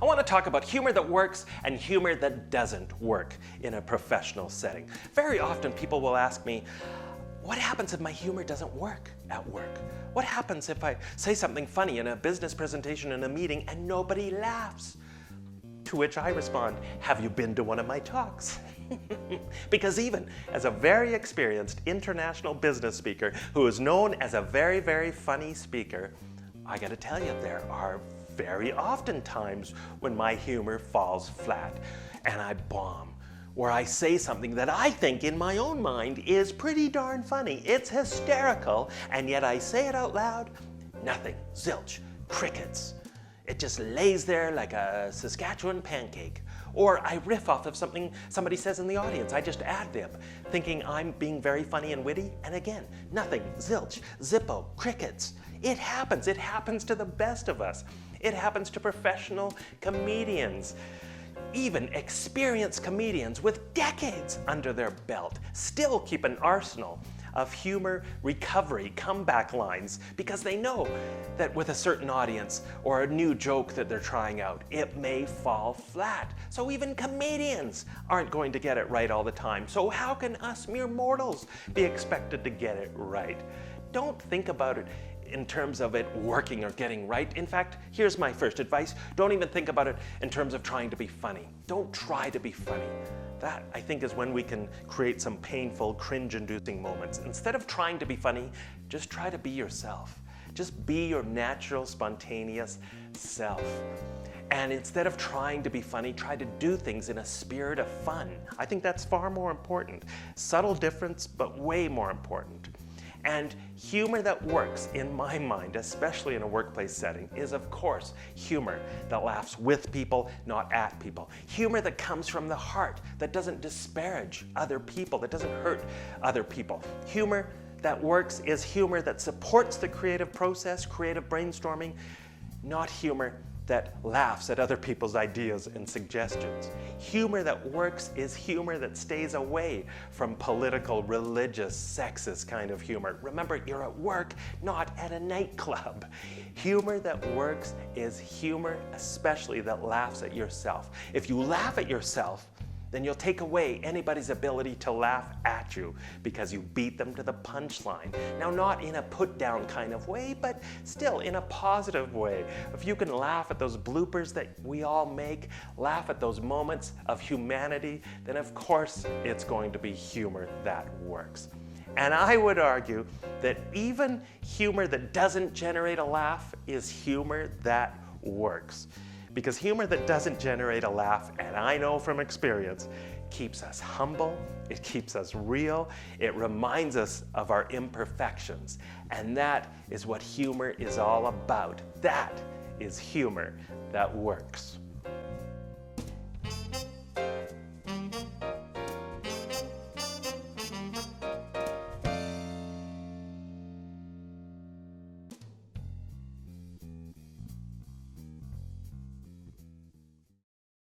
I want to talk about humor that works and humor that doesn't work in a professional setting. Very often people will ask me, what happens if my humor doesn't work at work? What happens if I say something funny in a business presentation in a meeting and nobody laughs? To which I respond, have you been to one of my talks? Because even as a very experienced international business speaker who is known as a very, very funny speaker, I gotta tell you, there are very often times when my humor falls flat and I bomb, where I say something that I think in my own mind is pretty darn funny. It's hysterical, and yet I say it out loud, nothing, zilch, crickets. It just lays there like a Saskatchewan pancake. Or I riff off of something somebody says in the audience. I just ad-lib, thinking I'm being very funny and witty, and again, nothing, zilch, zippo, crickets. It happens to the best of us. It happens to professional comedians. Even experienced comedians with decades under their belt still keep an arsenal of humor recovery comeback lines because they know that with a certain audience or a new joke that they're trying out, it may fall flat. So even comedians aren't going to get it right all the time. So how can us mere mortals be expected to get it right? Don't think about it in terms of it working or getting right. In fact, here's my first advice. Don't even think about it in terms of trying to be funny. Don't try to be funny. That, I think, is when we can create some painful, cringe-inducing moments. Instead of trying to be funny, just try to be yourself. Just be your natural, spontaneous self. And instead of trying to be funny, try to do things in a spirit of fun. I think that's far more important. Subtle difference, but way more important. And humor that works, in my mind, especially in a workplace setting, is of course humor that laughs with people, not at people. Humor that comes from the heart, that doesn't disparage other people, that doesn't hurt other people. Humor that works is humor that supports the creative process, creative brainstorming, not humor that laughs at other people's ideas and suggestions. Humor that works is humor that stays away from political, religious, sexist kind of humor. Remember, you're at work, not at a nightclub. Humor that works is humor, especially that laughs at yourself. If you laugh at yourself, then you'll take away anybody's ability to laugh at you because you beat them to the punchline. Now, not in a put-down kind of way, but still in a positive way. If you can laugh at those bloopers that we all make, laugh at those moments of humanity, then of course it's going to be humor that works. And I would argue that even humor that doesn't generate a laugh is humor that works. Because humor that doesn't generate a laugh, and I know from experience, keeps us humble, it keeps us real, it reminds us of our imperfections. And that is what humor is all about. That is humor that works.